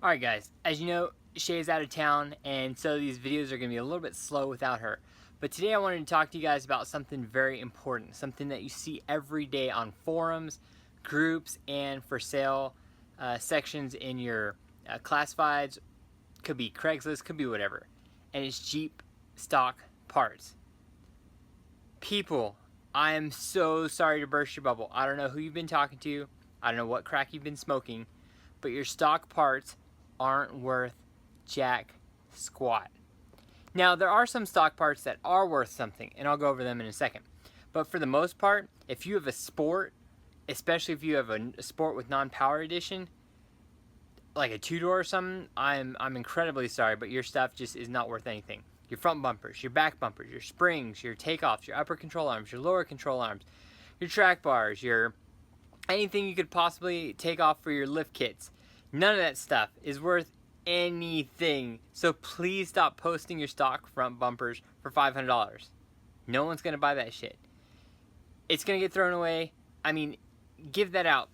Alright guys, as you know, Shay's out of town, and so these videos are going to be a little bit slow without her. But today I wanted to talk to you guys about something very important, something that you see every day on forums, groups, and for sale sections in your classifieds. Could be Craigslist, could be whatever. And it's Jeep stock parts. People, I am so sorry to burst your bubble. I don't know who you've been talking to, I don't know what crack you've been smoking, but your stock parts aren't worth jack squat. Now, there are some stock parts that are worth something, and I'll go over them in a second. But for the most part, if you have a sport, especially if you have a sport with non-power edition, like a two-door or something, I'm incredibly sorry, but your stuff just is not worth anything. Your front bumpers, your back bumpers, your springs, your takeoffs, your upper control arms, your lower control arms, your track bars, your anything you could possibly take off for your lift kits. None of that stuff is worth anything. So please stop posting your stock front bumpers for $500. No one's going to buy that shit. It's going to get thrown away. I mean, give that out.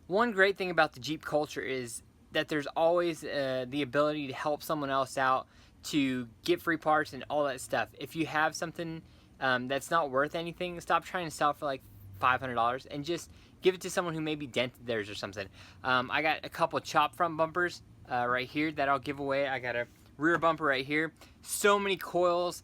One great thing about the Jeep culture is that there's always the ability to help someone else out, to get free parts and all that stuff. If you have something that's not worth anything, stop trying to sell for like $500 and just give it to someone who maybe dented theirs or something. I got a couple chop front bumpers right here that I'll give away. I got a rear bumper right here. So many coils,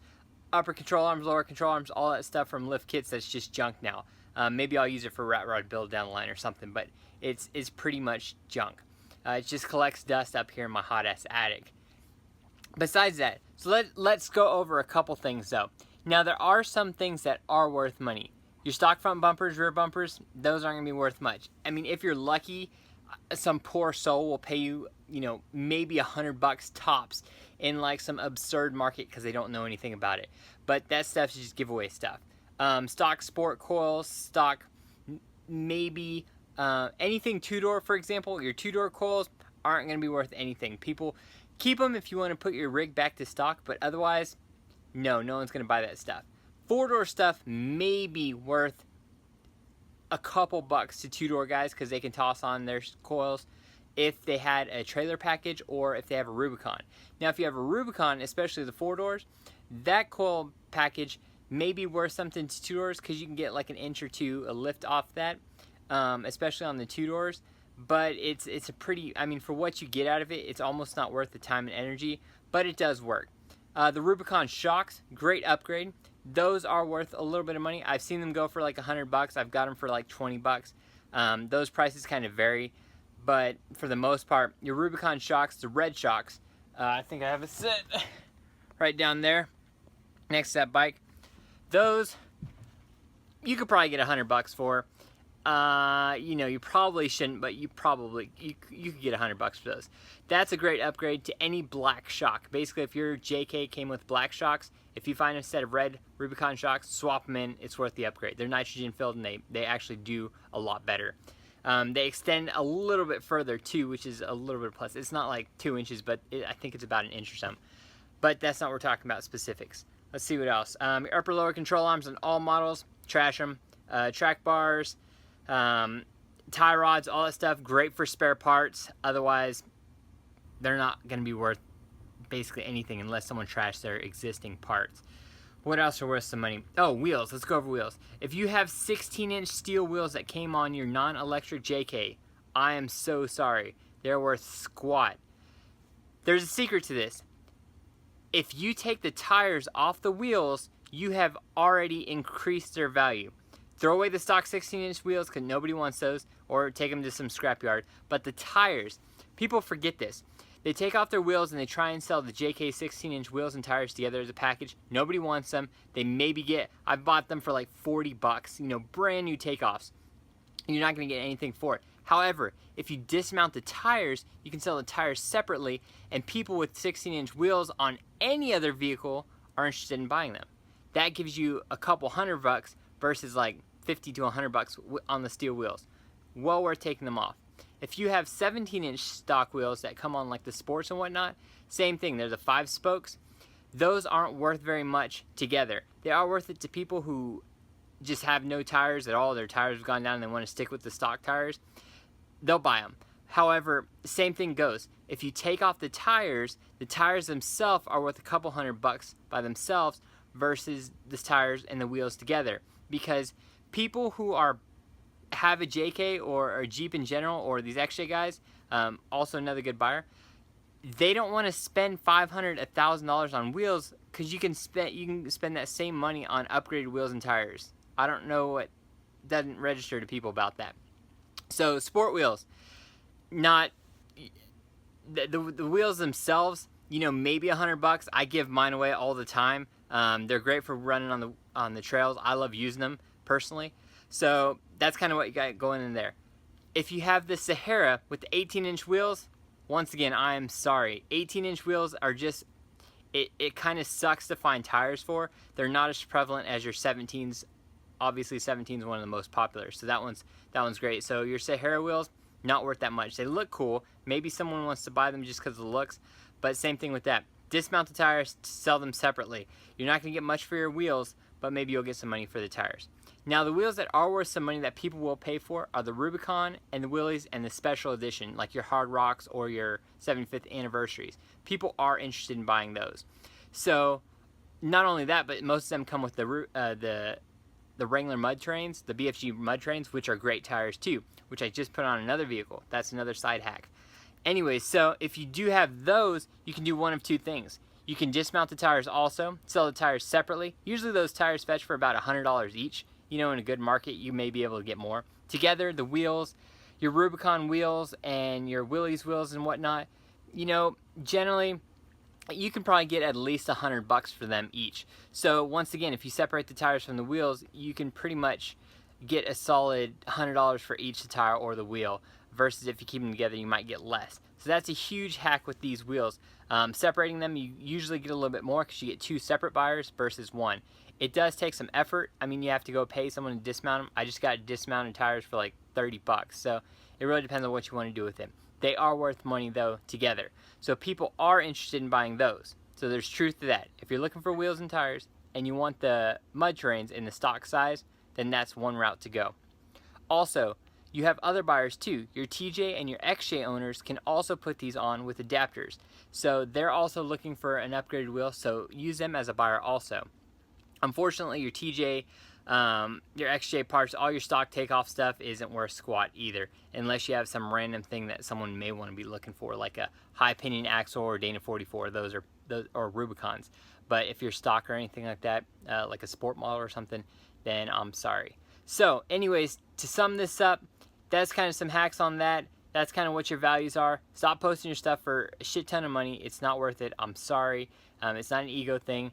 upper control arms, lower control arms, all that stuff from lift kits that's just junk now. Maybe I'll use it for rat rod build down the line or something, but it's pretty much junk. It just collects dust up here in my hot ass attic. Besides that, so let's go over a couple things though. Now, there are some things that are worth money. Your stock front bumpers, rear bumpers, those aren't going to be worth much. I mean, if you're lucky, some poor soul will pay you, maybe $100 tops in like some absurd market because they don't know anything about it. But that stuff's just giveaway stuff. Stock sport coils, stock maybe anything two-door, for example. Your two-door coils aren't going to be worth anything. People keep them if you want to put your rig back to stock, but otherwise, no one's going to buy that stuff. Four-door stuff may be worth a couple bucks to two-door guys because they can toss on their coils if they had a trailer package or if they have a Rubicon. Now, if you have a Rubicon, especially the four-doors, that coil package may be worth something to two-doors because you can get like an inch or two a lift off that, especially on the two-doors. But it's a pretty, I mean, for what you get out of it, it's almost not worth the time and energy, but it does work. The Rubicon shocks, great upgrade. Those are worth a little bit of money. I've seen them go for like $100. I've got them for like $20. Those prices kind of vary, but for the most part, your Rubicon shocks, the red shocks, I think I have a set right down there next to that bike. Those you could probably get $100 for. You probably shouldn't, but you could get $100 for those. That's a great upgrade to any black shock. Basically, if your JK came with black shocks, if you find a set of red Rubicon shocks, swap them in. It's worth the upgrade. They're nitrogen filled and they actually do a lot better. They extend a little bit further too, which is a little bit plus. It's not like 2 inches, but I think it's about an inch or something. But that's not what we're talking about specifics. Let's see what else. Your upper lower control arms on all models, trash them. Track bars, tie rods, all that stuff, great for spare parts. Otherwise, they're not going to be worth basically anything unless someone trashed their existing parts. What else are worth some money? Oh, wheels. Let's go over wheels. If you have 16-inch steel wheels that came on your non-electric JK, I am so sorry. They're worth squat. There's a secret to this. If you take the tires off the wheels, you have already increased their value. Throw away the stock 16-inch wheels because nobody wants those, or take them to some scrapyard. But the tires, people forget this. They take off their wheels and they try and sell the JK 16-inch wheels and tires together as a package. Nobody wants them. They maybe get, I've bought them for like $40, brand new takeoffs. You're not going to get anything for it. However, if you dismount the tires, you can sell the tires separately, and people with 16-inch wheels on any other vehicle are interested in buying them. That gives you a couple $100 versus like $50 to $100 on the steel wheels. Well worth taking them off. If you have 17-inch stock wheels that come on like the sports and whatnot, same thing. They're the 5 spokes. Those aren't worth very much together. They are worth it to people who just have no tires at all. Their tires have gone down and they want to stick with the stock tires. They'll buy them. However, same thing goes. If you take off the tires themselves are worth a couple $100 by themselves versus the tires and the wheels together. Because people who have a JK or a Jeep in general, or these XJ guys, also another good buyer, they don't want to spend $500, $1,000 on wheels because you can spend that same money on upgraded wheels and tires. I don't know what doesn't register to people about that. So sport wheels, not the wheels themselves. You know, maybe $100. I give mine away all the time. They're great for running on the trails. I love using them personally. So that's kind of what you got going in there. If you have the Sahara with the 18-inch wheels, once again, I am sorry. 18-inch wheels are just, it kind of sucks to find tires for. They're not as prevalent as your 17s. Obviously, 17 is one of the most popular, so that one's great. So your Sahara wheels, not worth that much. They look cool. Maybe someone wants to buy them just because of the looks, but same thing with that. Dismount the tires, sell them separately. You're not going to get much for your wheels, but maybe you'll get some money for the tires. Now, the wheels that are worth some money that people will pay for are the Rubicon and the Willys and the special edition, like your Hard Rocks or your 75th anniversaries. People are interested in buying those. So, not only that, but most of them come with the Wrangler mud trains, the BFG mud trains, which are great tires too, which I just put on another vehicle. That's another side hack. Anyways, so if you do have those, you can do one of two things. You can dismount the tires also, sell the tires separately. Usually those tires fetch for about $100 each. You know, in a good market, you may be able to get more. Together, the wheels, your Rubicon wheels and your Willys wheels and whatnot, you know, generally, you can probably get at least $100 for them each. So once again, if you separate the tires from the wheels, you can pretty much get a solid $100 for each the tire or the wheel, versus if you keep them together, you might get less. So that's a huge hack with these wheels. Separating them, you usually get a little bit more because you get two separate buyers versus one. It does take some effort. I mean, you have to go pay someone to dismount them. I just got dismounted tires for like $30, so it really depends on what you want to do with them. They are worth money though together. So people are interested in buying those. So there's truth to that. If you're looking for wheels and tires and you want the mud trains in the stock size, then that's one route to go. Also, you have other buyers too. Your TJ and your XJ owners can also put these on with adapters. So they're also looking for an upgraded wheel, so use them as a buyer also. Unfortunately, your TJ, your XJ parts, all your stock takeoff stuff isn't worth squat either, unless you have some random thing that someone may want to be looking for, like a high pinion axle or Dana 44, those or Rubicons. But if you're stock or anything like that, like a sport model or something, then I'm sorry. So anyways, to sum this up, that's kind of some hacks on that. That's kind of what your values are. Stop posting your stuff for a shit ton of money. It's not worth it. I'm sorry. It's not an ego thing.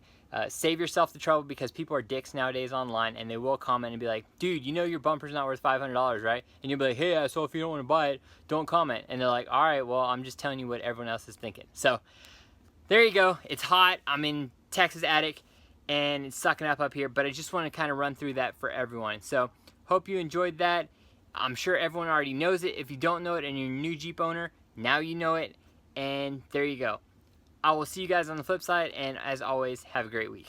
Save yourself the trouble, because people are dicks nowadays online, and they will comment and be like, dude, you know your bumper's not worth $500, right? And you'll be like, hey, so if you don't want to buy it, don't comment. And they're like, all right, well, I'm just telling you what everyone else is thinking. So there you go. It's hot. I'm in Texas attic, and it's sucking up here, but I just want to kind of run through that for everyone. So hope you enjoyed that. I'm sure everyone already knows it. If you don't know it and you're a new Jeep owner, now you know it, and there you go. I will see you guys on the flip side, and as always, have a great week.